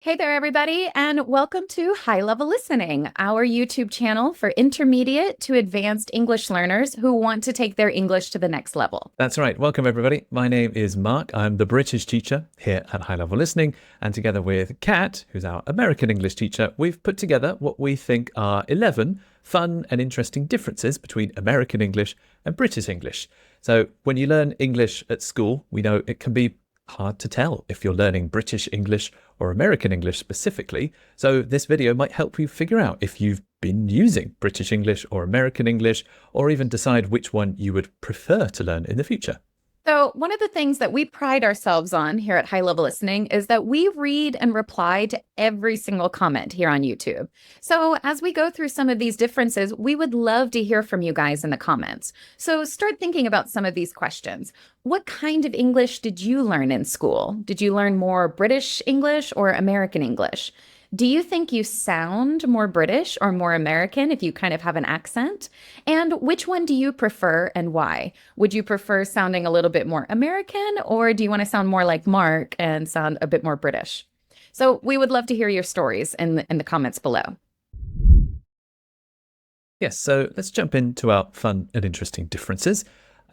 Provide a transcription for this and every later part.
Hey there, everybody, and welcome to High Level Listening, our YouTube channel for intermediate to advanced English learners who want to take their English to the next level. That's right. Welcome, everybody. My name is Mark. I'm the British teacher here at High Level Listening. And together with Kat, who's our American English teacher, we've put together what we think are 11 fun and interesting differences between American English and British English. So when you learn English at school, we know it can be hard to tell if you're learning British English or American English specifically. So this video might help you figure out if you've been using British English or American English, or even decide which one you would prefer to learn in the future. So one of the things that we pride ourselves on here at High Level Listening is that we read and reply to every single comment here on YouTube. So as we go through some of these differences, we would love to hear from you guys in the comments. So start thinking about some of these questions. What kind of English did you learn in school? Did you learn more British English or American English? Do you think you sound more British or more American if you kind of have an accent? And which one do you prefer and why? Would you prefer sounding a little bit more American, or do you want to sound more like Mark and sound a bit more British? So we would love to hear your stories in the comments below. Yes, so let's jump into our fun and interesting differences.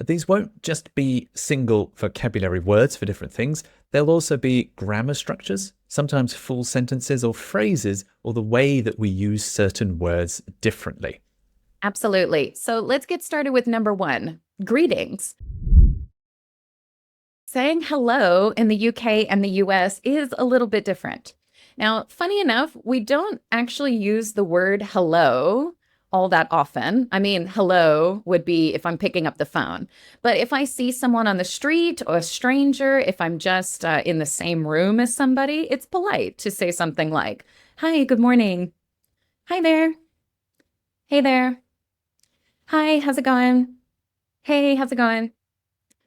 These won't just be single vocabulary words for different things. They'll also be grammar structures, sometimes full sentences or phrases, or the way that we use certain words differently. Absolutely. So let's get started with number one, greetings. Saying hello in the UK and the US is a little bit different. Now, funny enough, we don't actually use the word hello all that often. I mean, hello would be if I'm picking up the phone. But if I see someone on the street or a stranger, if I'm just in the same room as somebody, it's polite to say something like, hi, good morning. Hi there. Hey there. Hi, how's it going? Hey, how's it going?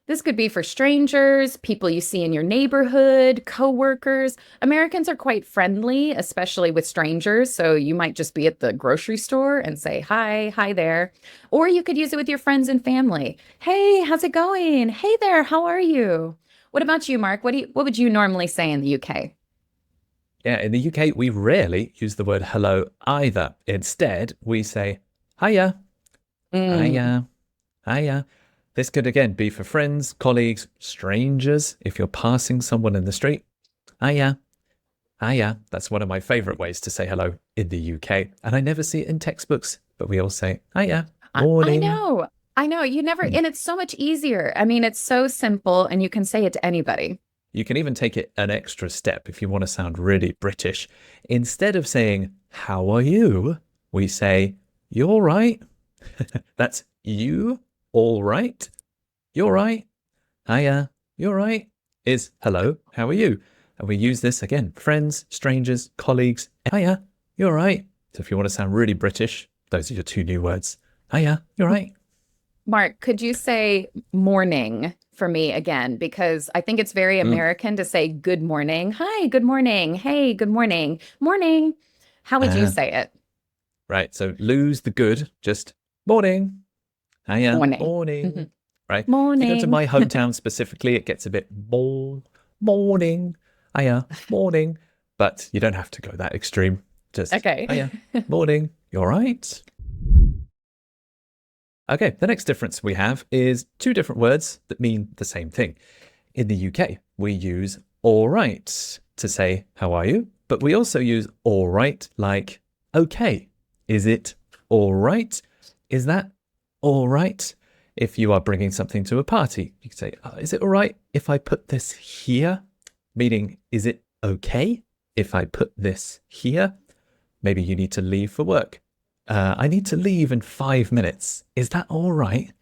This could be for strangers, people you see in your neighborhood, coworkers. Americans are quite friendly, especially with strangers. So you might just be at the grocery store and say, hi there. Or you could use it with your friends and family. Hey, how's it going? Hey there, how are you? What about you, Mark? What would you normally say in the UK? Yeah, in the UK, we rarely use the word hello either. Instead, we say, hiya, hiya, hiya. This could again be for friends, colleagues, strangers, if you're passing someone in the street. Hiya, hiya. That's one of my favorite ways to say hello in the UK. And I never see it in textbooks, but we all say, hiya, morning. I know, you never, and it's so much easier. I mean, it's so simple and you can say it to anybody. You can even take it an extra step if you want to sound really British. Instead of saying, how are you? We say, you all right? That's you. All right, you're right, hiya, you're right, is hello, how are you? And we use this again, friends, strangers, colleagues, hiya, you're right. So if you want to sound really British, those are your two new words. Hiya, you're right. Mark, could you say morning for me again? Because I think it's very American to say good morning. Hi, good morning. Hey, good morning. Morning. How would you say it? Right, so lose the good, just morning. Hiya, morning. Right? Morning. If you go to my hometown specifically, it gets a bit morning. Hiya, morning. But you don't have to go that extreme. Just okay. Hiya, morning. You all right? Okay, the next difference we have is two different words that mean the same thing. In the UK, we use all right to say how are you, but we also use all right like okay. Is it all right? Is that all right? If you are bringing something to a party, you can say, is it all right if I put this here? Meaning, is it okay if I put this here? Maybe you need to leave for work. I need to leave in 5 minutes. Is that all right?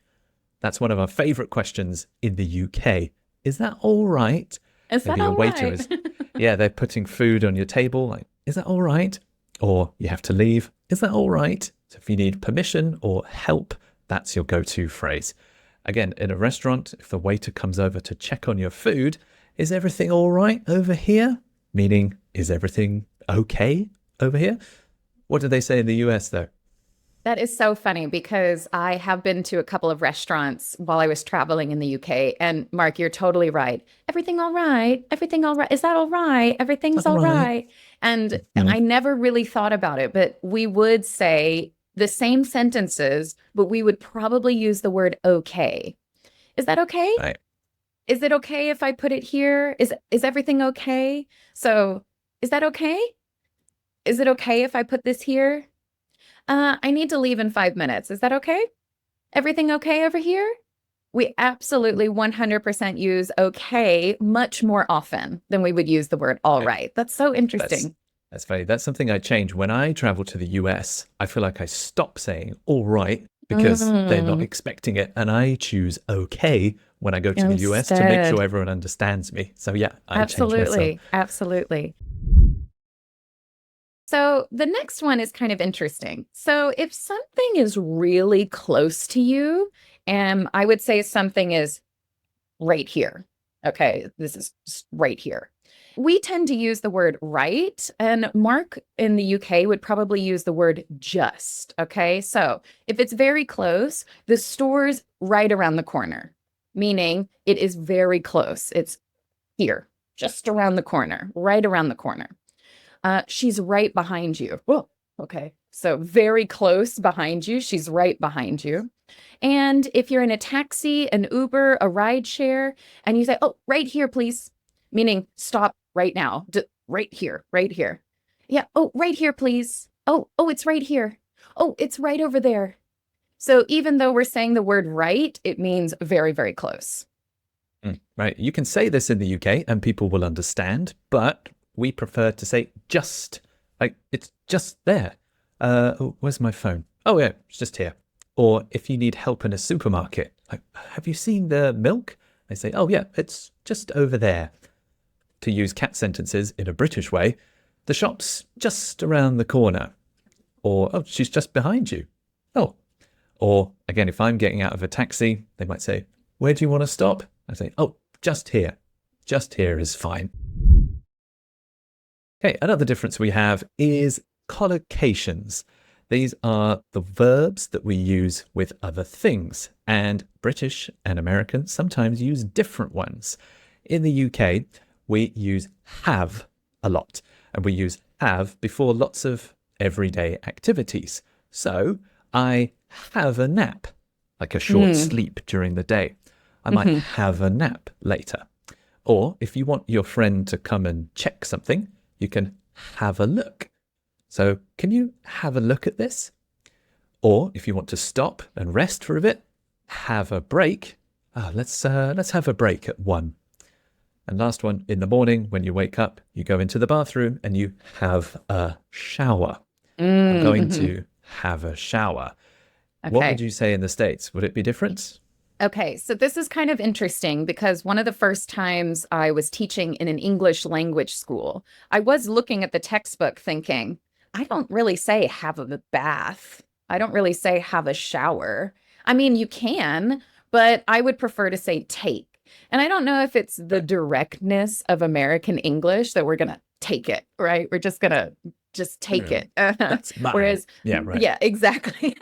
That's one of our favorite questions in the UK. Is that all right? Is Maybe that your all waiter right? is, yeah, they're putting food on your table. Like, is that all right? Or you have to leave. Is that all right? So if you need permission or help, that's your go-to phrase. Again, in a restaurant, if the waiter comes over to check on your food, is everything all right over here? Meaning, is everything okay over here? What do they say in the US though? That is so funny because I have been to a couple of restaurants while I was traveling in the UK. And Mark, you're totally right. Everything all right? Everything all right? Is that all right? Everything's All all right. right. And Mm. I never really thought about it, but we would say the same sentences, but we would probably use the word okay. Is that okay? Right. Is it okay if I put it here? Is everything okay? So, is that okay? Is it okay if I put this here? I need to leave in 5 minutes. Is that okay? Everything okay over here? We absolutely 100% use okay much more often than we would use the word all Right. right. That's so That's interesting. that's funny. That's something I changed when I travel to the US. I feel like I stop saying all right because they're not Mm, expecting it, and I choose okay when I go to the US to make sure instead. everyone understands me. So yeah, I changed myself. Absolutely. Absolutely. So the next one is kind of interesting. So if something is really close to you, and I would say something is right here. Okay, this is just right here. We tend to use the word right, and Mark in the UK would probably use the word just. Okay, so if it's very close, the store's right around the corner, meaning it is very close. It's here, just around the corner, right around the corner. She's right behind you. Whoa, okay. So very close behind you. She's right behind you. And if you're in a taxi, an Uber, a ride share, and you say, oh, right here, please, meaning stop right now, right here, right here. Yeah. Oh, right here, please. Oh, it's right here. Oh, it's right over there. So even though we're saying the word right, it means very, very close. Right. You can say this in the UK and people will understand, but we prefer to say just. Like, it's just there. Oh, where's my phone? Oh, yeah, it's just here. Or if you need help in a supermarket, like, have you seen the milk? They say, oh, yeah, it's just over there. To use cat sentences in a British way, the shop's just around the corner. Or, oh, she's just behind you. Oh. Or, again, if I'm getting out of a taxi, they might say, where do you want to stop? I say, oh, just here. Just here is fine. Okay, another difference we have is collocations. These are the verbs that we use with other things, and British and Americans sometimes use different ones. In the UK, we use have a lot, and we use have before lots of everyday activities. So, I have a nap, like a short Mm, sleep during the day. I might hmm have a nap later. Or if you want your friend to come and check something, you can have a look. So, can you have a look at this? Or if you want to stop and rest for a bit, have a break. Let's have a break at 1. And last one, in the morning when you wake up, you go into the bathroom and you have a shower. I'm going mm-hmm. to have a shower. What would Okay. you say in the States? Would it be different? Okay, so this is kind of interesting because one of the first times I was teaching in an English language school, I was looking at the textbook thinking, I don't really say have a bath. I don't really say have a shower. I mean, you can, but I would prefer to say take. And I don't know if it's the Right. directness of American English that we're going to take it, right? We're just going to just take Mm, it. that's mine. Whereas, Yeah, right. yeah, exactly.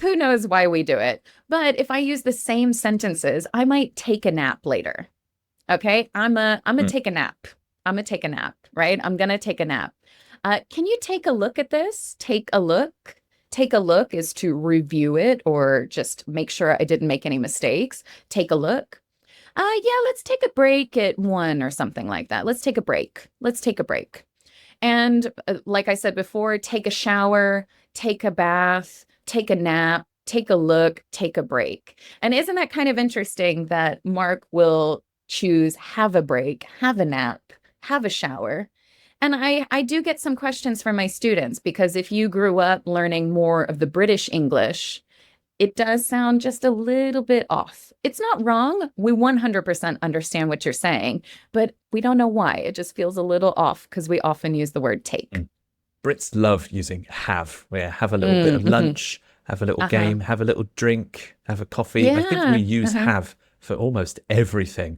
Who knows why we do it? But if I use the same sentences, I might take a nap later. Okay? I'm a Mm, take a nap. I'm gonna take a nap, right? I'm gonna take a nap. Can you take a look at this? Take a look. Take a look is to review it or just make sure I didn't make any mistakes. Take a look. Yeah, let's take a break at 1 or something like that. Let's take a break. Let's take a break. And like I said before, take a shower, take a bath, take a nap, take a look, take a break. And isn't that kind of interesting that Mark will choose have a break, have a nap, have a shower? And I do get some questions from my students because if you grew up learning more of the British English, it does sound just a little bit off. It's not wrong. We 100% understand what you're saying, but we don't know why. It just feels a little off because we often use the word take. mm. Brits love using have, where have a little bit of Mm-hmm. lunch, have a little Uh-huh. game, have a little drink, have a coffee. I think we Yeah. use Uh-huh. have for almost everything.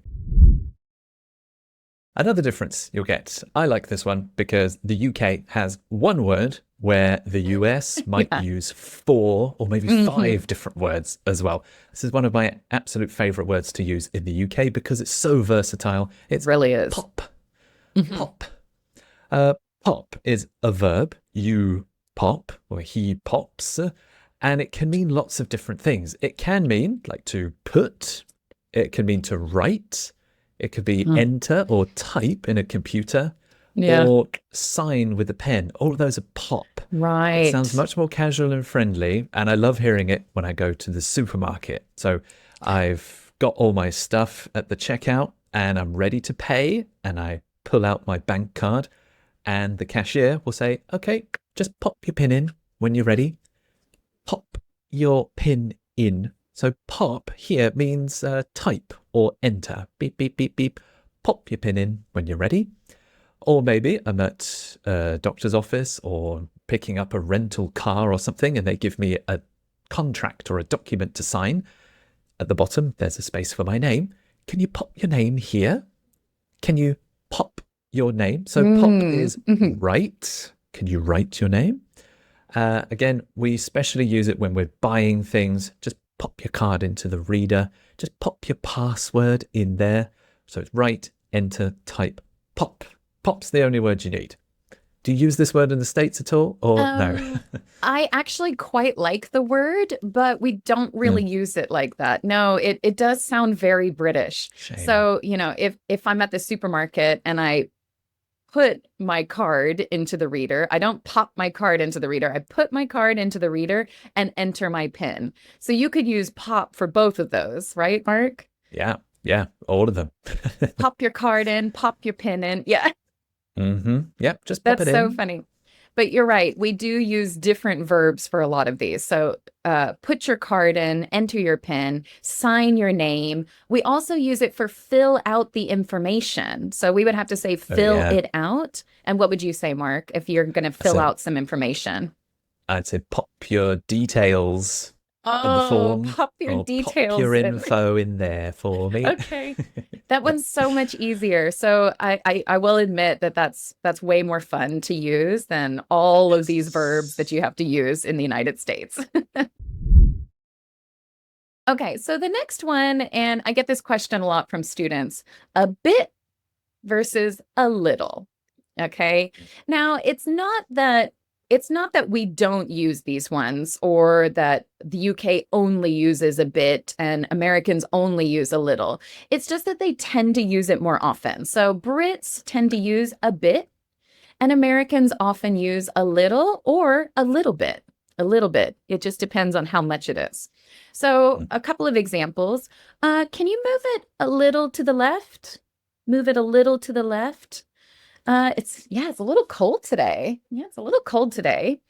Another difference you'll get. I like this one because the UK has one word where the US might Yeah. use 4 or maybe 5 different words as well. This is one of my absolute favorite words to use in the UK because it's so versatile. It's Really is. pop. Pop. Pop is a verb. You pop or he pops, and it can mean lots of different things. It can mean like to put. It can mean to write. It could be enter or type in a computer, Yeah. or sign with a pen. All of those are pop. Right. It sounds much more casual and friendly, and I love hearing it when I go to the supermarket. So I've got all my stuff at the checkout, and I'm ready to pay, and I pull out my bank card, and the cashier will say, okay, just pop your pin in when you're ready. Pop your pin in. So pop here means type or enter. Beep, beep, beep, beep. Pop your pin in when you're ready. Or maybe I'm at a doctor's office or picking up a rental car or something, and they give me a contract or a document to sign. At the bottom, there's a space for my name. Can you pop your name here? Can you pop your name? So pop is write. Can you write your name? Again, we especially use it when we're buying things. Just pop your card into the reader. Just pop your password in there. So it's write, enter, type, pop. Pop's the only word you need. Do you use this word in the States at all, or no? I actually quite like the word, but we don't really use it like that. No, it does sound very British. Shame. So, if I'm at the supermarket and I put my card into the reader, I don't pop my card into the reader. I put my card into the reader and enter my PIN. So you could use pop for both of those, right, Mark? Yeah, all of them. Pop your card in, pop your PIN in. Yeah. Yep, just pop That's it so in. funny. But you're right. We do use different verbs for a lot of these. So put your card in, enter your PIN, sign your name. We also use it for fill out the information. So we would have to say fill it out. And what would you say, Mark, if you're going to fill out some information? I'd say pop your details on the form. Pop your details. Pop your info in there for me. Okay. That one's so much easier. So I will admit that that's way more fun to use than all of these verbs that you have to use in the United States. Okay, so the next one, and I get this question a lot from students, a bit versus a little. Okay. Now, it's not that we don't use these ones or that the UK only uses a bit and Americans only use a little. It's just that they tend to use it more often. So Brits tend to use a bit and Americans often use a little or a little bit. A little bit. It just depends on how much it is. So a couple of examples. Can you move it a little to the left? Move it a little to the left. It's a little cold today. Yeah, it's a little cold today.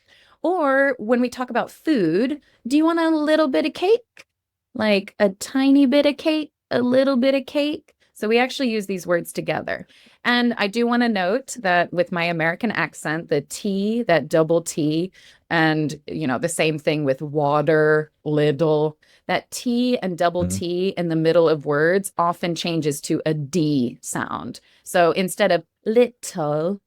Or when we talk about food, do you want a little bit of cake? Like a tiny bit of cake, a little bit of cake. So we actually use these words together. And I do want to note that with my American accent, the T, that double T, and the same thing with water, little, that T and double T in the middle of words often changes to a D sound. So instead of little,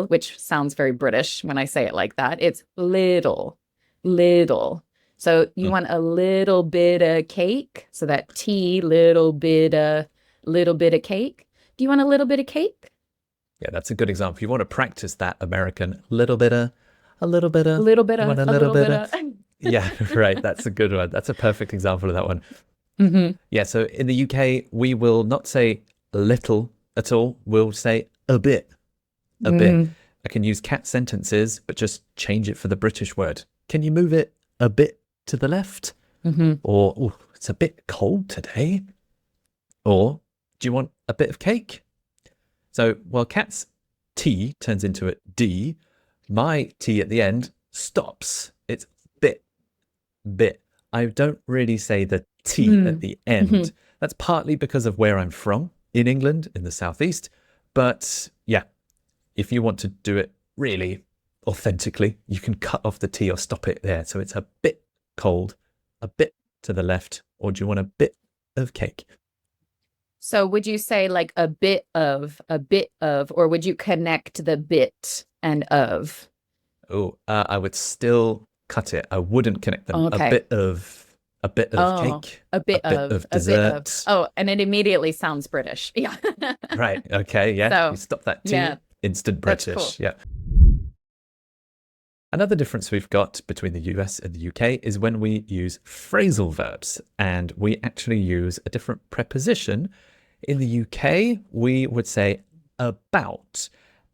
which sounds very British when I say it like that, it's little. So you want a little bit of cake. So that T, little bit of cake. Do you want a little bit of cake? Yeah, that's a good example. You want to practice that American a little bit of. Yeah, right. That's a good one. That's a perfect example of that one. Yeah, so in the UK, we will not say little at all. We'll say a bit. I can use cat sentences, but just change it for the British word. Can you move it a bit to the left? Or, it's a bit cold today. Or, do you want a bit of cake? So while cat's T turns into a D, my T at the end stops. It's bit. I don't really say the T at the end. That's partly because of where I'm from in England, in the southeast. But yeah, if you want to do it really authentically, you can cut off the T or stop it there. So it's a bit cold, a bit to the left, or do you want a bit of cake? So would you say like a bit of, or would you connect the bit and of? Oh, I would still cut it. I wouldn't connect them. Okay. A bit of Oh, cake, a a bit bit of, of a bit of. dessert. Oh, and it immediately sounds British. Yeah. Right. Okay. Yeah. You So, stop that T. yeah, Instant that's cool. British. Yeah. Another difference we've got between the US and the UK is when we use phrasal verbs, and we actually use a different preposition. In the UK, we would say about.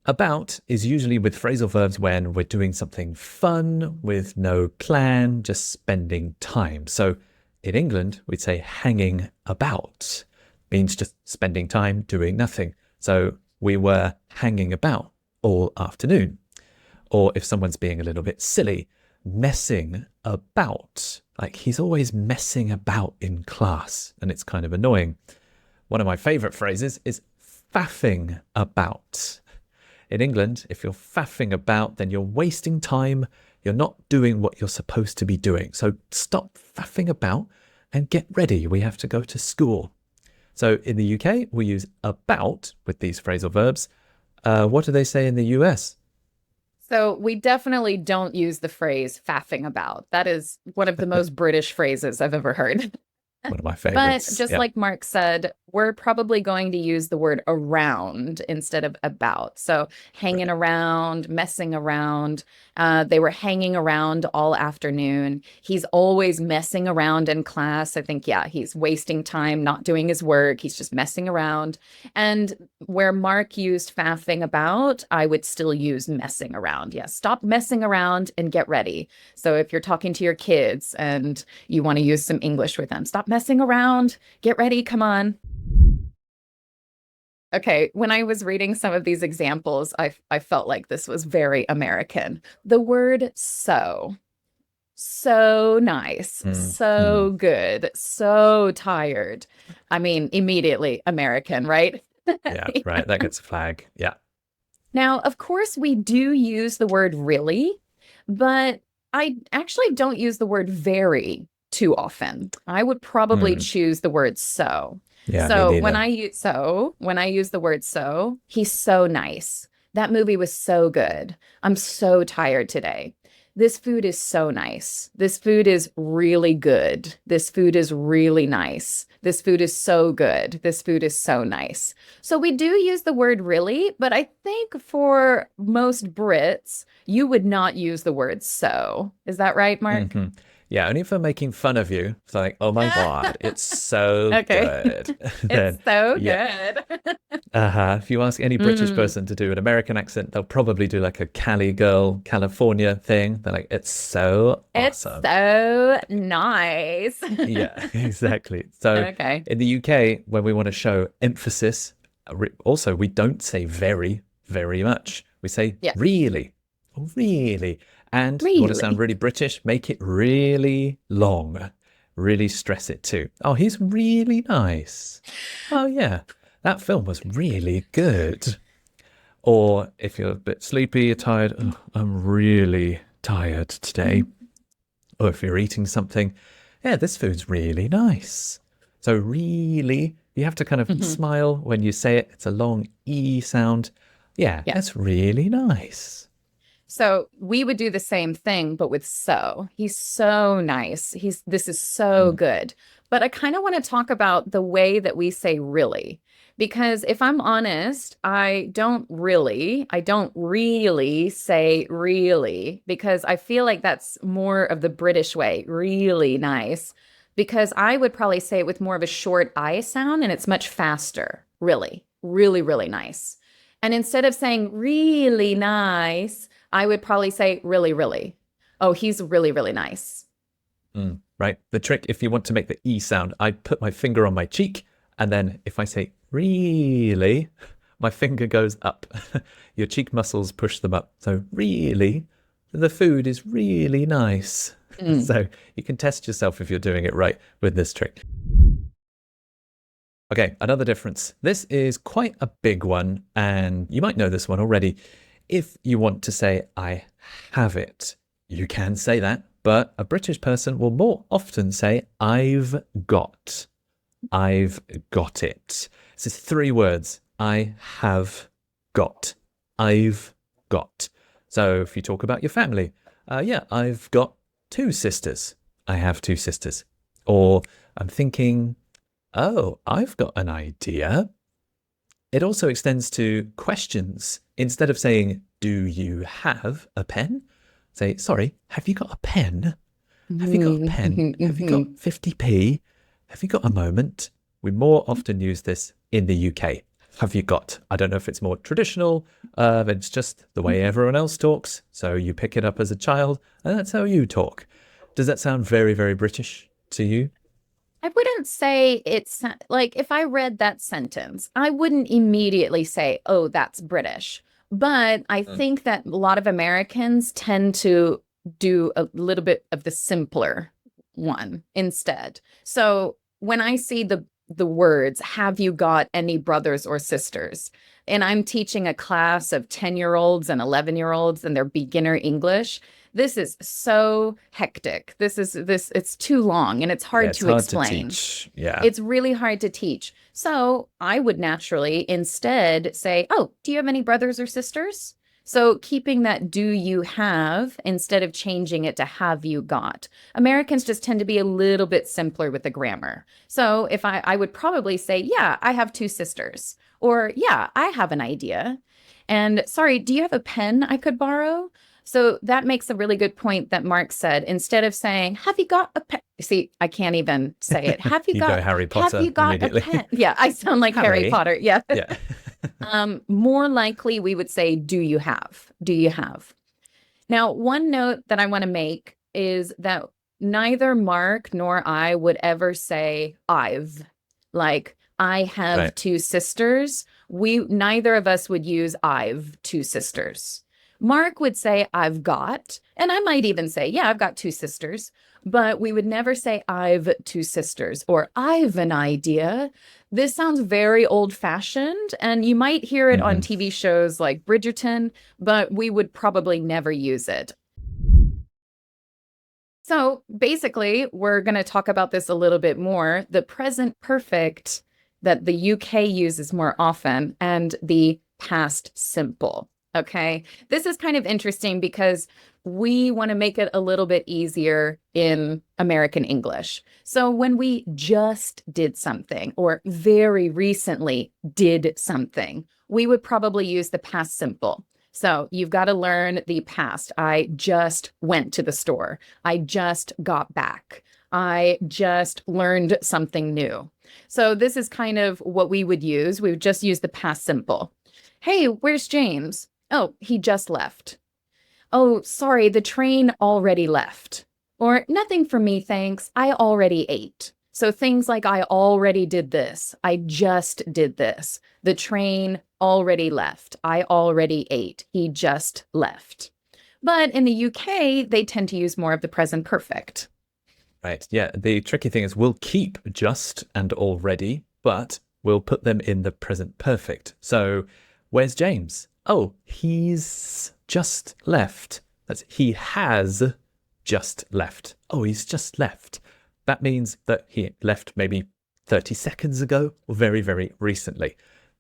About is usually with phrasal verbs when we're doing something fun with no plan, just spending time. So in England, we'd say hanging about, means just spending time doing nothing. So we were hanging about all afternoon. Or if someone's being a little bit silly, messing about, like he's always messing about in class, and it's kind of annoying. One of my favorite phrases is faffing about. In England, if you're faffing about, then you're wasting time. You're not doing what you're supposed to be doing. So stop faffing about and get ready. We have to go to school. So in the UK, we use about with these phrasal verbs. What do they say in the US? So we definitely don't use the phrase faffing about. That is one of the most British phrases I've ever heard. One of my But favorites. just Yeah. like Mark said, we're probably going to use the word around instead of about. So hanging around, messing around. They were hanging around all afternoon. He's always messing around in class. I think, yeah, he's wasting time, not doing his work. He's just messing around. And where Mark used faffing about, I would still use messing around. Yes, stop messing around and get ready. So if you're talking to your kids and you want to use some English with them, stop messing around, get ready, come on. Okay, when I was reading some of these examples, I felt like this was very American. The word so nice, so good, so tired. I mean, immediately American, right? Yeah, right. That gets a flag. Yeah. Now, of course, we do use the word really, but I actually don't use the word very too often. I would probably choose the word so. Yeah, me So neither. when I use the word so, he's so nice. That movie was so good. I'm so tired today. This food is so nice. This food is really good. This food is really nice. This food is so good. This food is so nice. So we do use the word really, but I think for most Brits, you would not use the word so. Is that right, Mark? Yeah, only if I'm making fun of you. It's like, oh my God, it's so Okay. good. It's so yeah. good. If you ask any British person to do an American accent, they'll probably do like a Cali girl, California thing. They're like, it's so It's awesome. so nice. Yeah, exactly. So Okay. in the UK, when we want to show emphasis, also we don't say very, very much. We say Yeah. really, really. And you want to sound Really? really British, make it really long. Really stress it too. Oh, he's really nice. Oh, yeah, that film was really good. Or if you're a bit sleepy, you're tired, "Oh, I'm really tired today." Or if you're eating something, yeah, this food's really nice. So really, you have to kind of smile when you say it. It's a long E sound. Yeah, Yeah. that's really nice. So we would do the same thing, but with so. He's so nice. This is so good. But I kind of want to talk about the way that we say really. Because if I'm honest, I don't really say really, because I feel like that's more of the British way, really nice. Because I would probably say it with more of a short I sound and it's much faster. Really, really, really nice. And instead of saying really nice, I would probably say really, really. Oh, he's really, really nice. Right. The trick, if you want to make the E sound, I put my finger on my cheek, and then if I say really, my finger goes up. Your cheek muscles push them up. So really, the food is really nice. So you can test yourself if you're doing it right with this trick. Okay, another difference. This is quite a big one, and you might know this one already. If you want to say, I have it, you can say that, but a British person will more often say, I've got. I've got it. This is 3 words. I have got. I've got. So if you talk about your family, yeah, I've got 2 sisters. I have 2 sisters. Or I'm thinking, oh, I've got an idea. It also extends to questions. Instead of saying, do you have a pen? Say, sorry, have you got a pen? Have you got a pen? Have you got 50p? Have you got a moment? We more often use this in the UK. Have you got? I don't know if it's more traditional, it's just the way everyone else talks. So you pick it up as a child, and that's how you talk. Does that sound very, very British to you? I wouldn't say it's like if I read that sentence, I wouldn't immediately say, oh, that's British. But I think that a lot of Americans tend to do a little bit of the simpler one instead. So when I see the words, have you got any brothers or sisters? And I'm teaching a class of 10-year-olds and 11-year-olds and their beginner English. This is so hectic. It's too long and it's hard to explain. Yeah. It's really hard to teach. So I would naturally instead say, oh, do you have any brothers or sisters? So keeping that do you have instead of changing it to have you got. Americans just tend to be a little bit simpler with the grammar. So if I would probably say, yeah, I have 2 sisters. Or yeah, I have an idea. And sorry, do you have a pen I could borrow? So that makes a really good point that Mark said. Instead of saying, have you got a pen? See, I can't even say it. Have you got Harry Potter? Have you got a pen? Yeah, I sound like Harry Potter. Yeah. Yeah. More likely we would say, do you have? Do you have? Now, one note that I want to make is that neither Mark nor I would ever say I've, like I have 2 sisters. Neither of us would use I've 2 sisters. Mark would say, I've got, and I might even say, yeah, I've got 2 sisters, but we would never say I've 2 sisters or I've an idea. This sounds very old fashioned and you might hear it on TV shows like Bridgerton, but we would probably never use it. So basically, we're going to talk about this a little bit more. The present perfect that the UK uses more often and the past simple. Okay, this is kind of interesting because we want to make it a little bit easier in American English. So when we just did something or very recently did something, we would probably use the past simple. So you've got to learn the past. I just went to the store. I just got back. I just learned something new. So this is kind of what we would use. We would just use the past simple. Hey, where's James? Oh, he just left. Oh, sorry, the train already left. Or nothing for me, thanks. I already ate. So things like I already did this. I just did this. The train already left. I already ate. He just left. But in the UK, they tend to use more of the present perfect. Right. Yeah. The tricky thing is we'll keep just and already, but we'll put them in the present perfect. So where's James? Oh, he's just left. That's he has just left. Oh, he's just left. That means that he left maybe 30 seconds ago or very, very recently.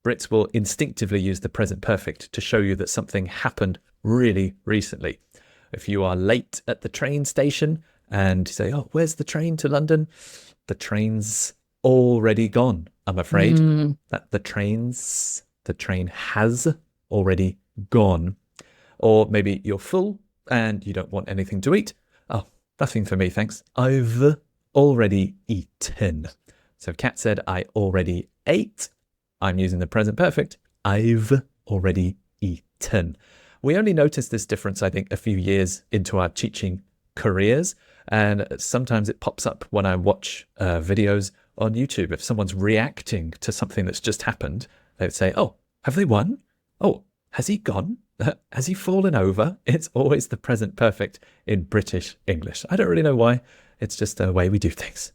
Brits will instinctively use the present perfect to show you that something happened really recently. If you are late at the train station and you say, oh, where's the train to London? The train's already gone, I'm afraid. That the train has already gone. Or maybe you're full and you don't want anything to eat. Oh, nothing for me, thanks. I've already eaten. So Kat said, I already ate. I'm using the present perfect. I've already eaten. We only noticed this difference, I think, a few years into our teaching careers. And sometimes it pops up when I watch videos on YouTube. If someone's reacting to something that's just happened, they would say, oh, have they won? Oh, has he gone? Has he fallen over? It's always the present perfect in British English. I don't really know why. It's just a way we do things.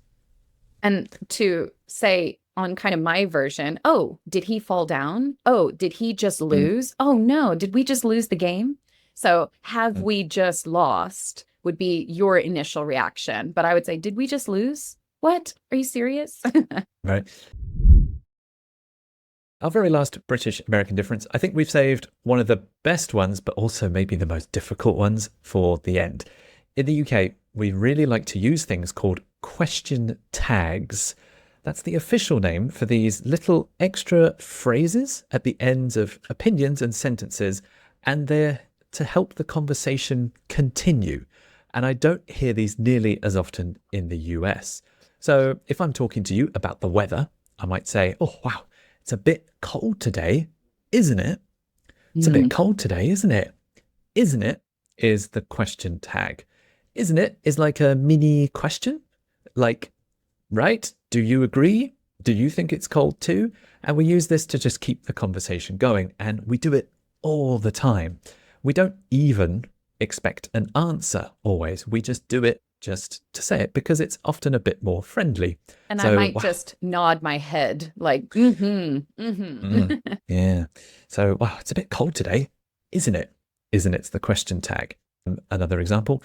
And to say on kind of my version, oh, did he fall down? Oh, did he just lose? Oh, no, did we just lose the game? So have we just lost would be your initial reaction. But I would say, did we just lose? What? Are you serious? Right. Our very last British-American difference, I think we've saved one of the best ones, but also maybe the most difficult ones for the end. In the UK, we really like to use things called question tags. That's the official name for these little extra phrases at the ends of opinions and sentences, and they're to help the conversation continue. And I don't hear these nearly as often in the US. So if I'm talking to you about the weather, I might say, oh, wow, it's a bit cold today, isn't it? It's a bit cold today, isn't it? Isn't it is the question tag. Isn't it is like a mini question, like, right? Do you agree? Do you think it's cold too? And we use this to just keep the conversation going. And we do it all the time. We don't even expect an answer always. We just do it just to say it because it's often a bit more friendly. And so, I might just nod my head like, yeah. So, wow, it's a bit cold today, isn't it? Isn't it's the question tag. Another example,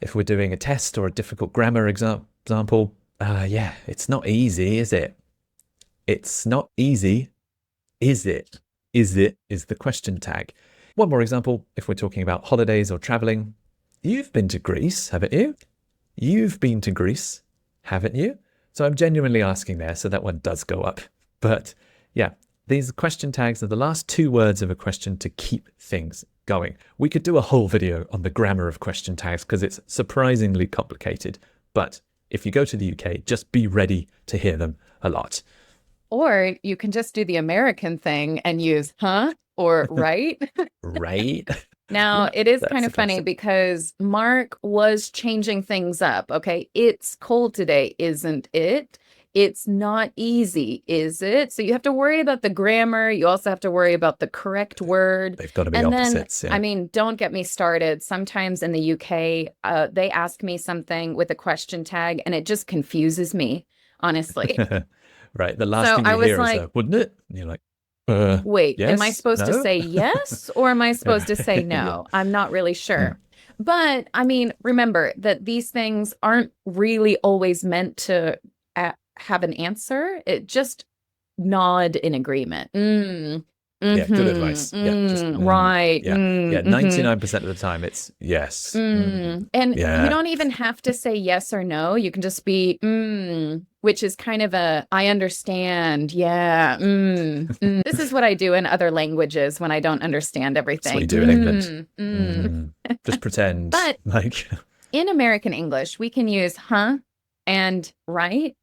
if we're doing a test or a difficult grammar example, yeah, it's not easy, is it? It's not easy, is it? Is it is the question tag. One more example, if we're talking about holidays or traveling. You've been to Greece, haven't you? You've been to Greece, haven't you? So I'm genuinely asking there, so that one does go up. But yeah, these question tags are the last two words of a question to keep things going. We could do a whole video on the grammar of question tags because it's surprisingly complicated. But if you go to the UK, just be ready to hear them a lot. Or you can just do the American thing and use huh or right. Right. Now, it is That's kind the of funny classic. because Mark was changing things up. Okay, it's cold today, isn't it? It's not easy, is it? So you have to worry about the grammar. You also have to worry about the correct word. They've got to be And opposites. then, Yeah. I mean, don't get me started. Sometimes in the UK, they ask me something with a question tag and it just confuses me, honestly. Right. The last So thing I you was hear is like, wouldn't it? And you're like, wait, am I yes, supposed to no? say yes or am I supposed to say Yeah. no? I'm not really sure. But I mean, remember that these things aren't really always meant to have an answer. It just nod in agreement. Yeah, good advice. Yeah, just Right. yeah, yeah. 99% of the time, it's yes. And Yeah. you don't even have to say yes or no. You can just be which is kind of a I understand. Yeah. This is what I do in other languages when I don't understand everything. That's what you do in England. Just pretend. But like in American English, we can use huh and right.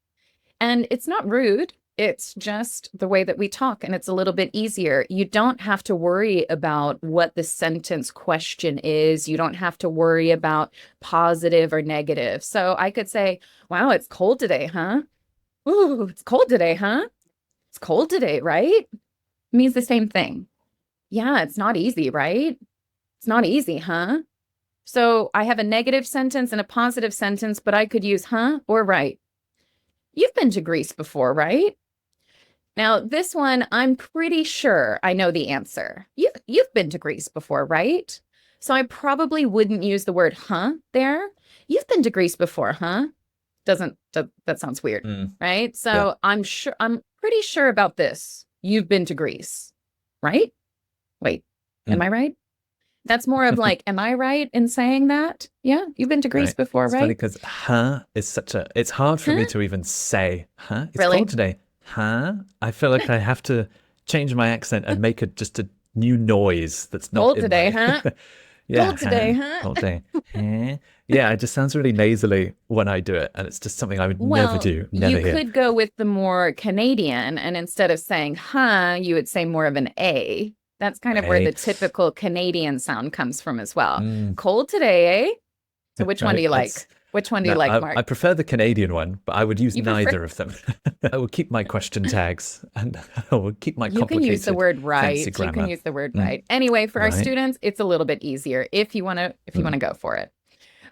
And it's not rude. It's just the way that we talk, and it's a little bit easier. You don't have to worry about what the sentence question is. You don't have to worry about positive or negative. So I could say, wow, it's cold today, huh? Ooh, it's cold today, huh? It's cold today, right? It means the same thing. Yeah, it's not easy, right? It's not easy, huh? So I have a negative sentence and a positive sentence, but I could use huh or right. You've been to Greece before, right? Now, this one, I'm pretty sure I know the answer. You've been to Greece before, right? So I probably wouldn't use the word huh there. You've been to Greece before, huh? That sounds weird, right? So yeah. I'm pretty sure about this. You've been to Greece, right? Wait, am I right? That's more of like, am I right in saying that? Yeah, you've been to Greece Right. before, It's right? funny because huh is such a, it's hard for me to even say, huh? It's Really? cold today. Huh? I feel like I have to change my accent and make it just a new noise that's not Cold in today, my... huh? Yeah, Cold today, huh? Cold day. Huh? Yeah, it just sounds really nasally when I do it. And it's just something I would never do, never you hear. could go with the more Canadian, and instead of saying huh, you would say more of an A. That's kind of where the typical Canadian sound comes from as well. Cold today, eh? So which one do you like? Which one do you like, Mark? I prefer the Canadian one, but I would use neither of them. I will keep my question tags and I will keep my complicated, you can use the word right. fancy grammar. You can use the word right. Anyway, for our students, it's a little bit easier if you want to go for it.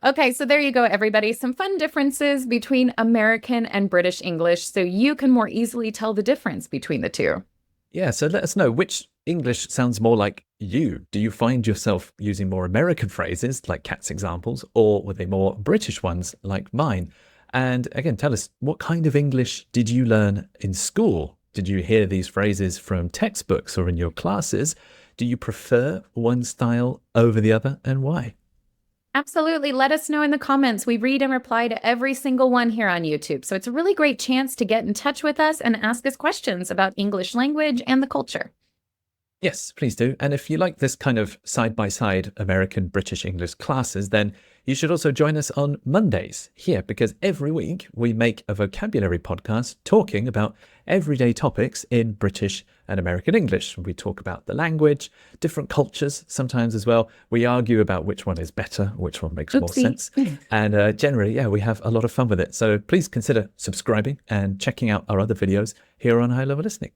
Okay, so there you go, everybody. Some fun differences between American and British English, so you can more easily tell the difference between the two. Yeah, so let us know which English sounds more like you. Do you find yourself using more American phrases like Kat's examples, or were they more British ones like mine? And again, tell us, what kind of English did you learn in school? Did you hear these phrases from textbooks or in your classes? Do you prefer one style over the other, and why? Absolutely. Let us know in the comments. We read and reply to every single one here on YouTube. So it's a really great chance to get in touch with us and ask us questions about English language and the culture. Yes, please do. And if you like this kind of side-by-side American British English classes, then you should also join us on Mondays here, because every week we make a vocabulary podcast talking about everyday topics in British and American English. We talk about the language, different cultures sometimes as well. We argue about which one is better, which one makes more sense. And generally, yeah, we have a lot of fun with it. So please consider subscribing and checking out our other videos here on High Level Listening.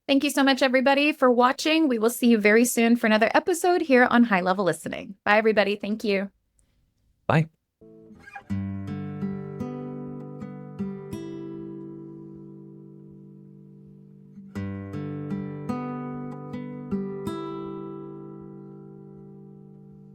Thank you so much, everybody, for watching. We will see you very soon for another episode here on High Level Listening. Bye, everybody. Thank you. Bye.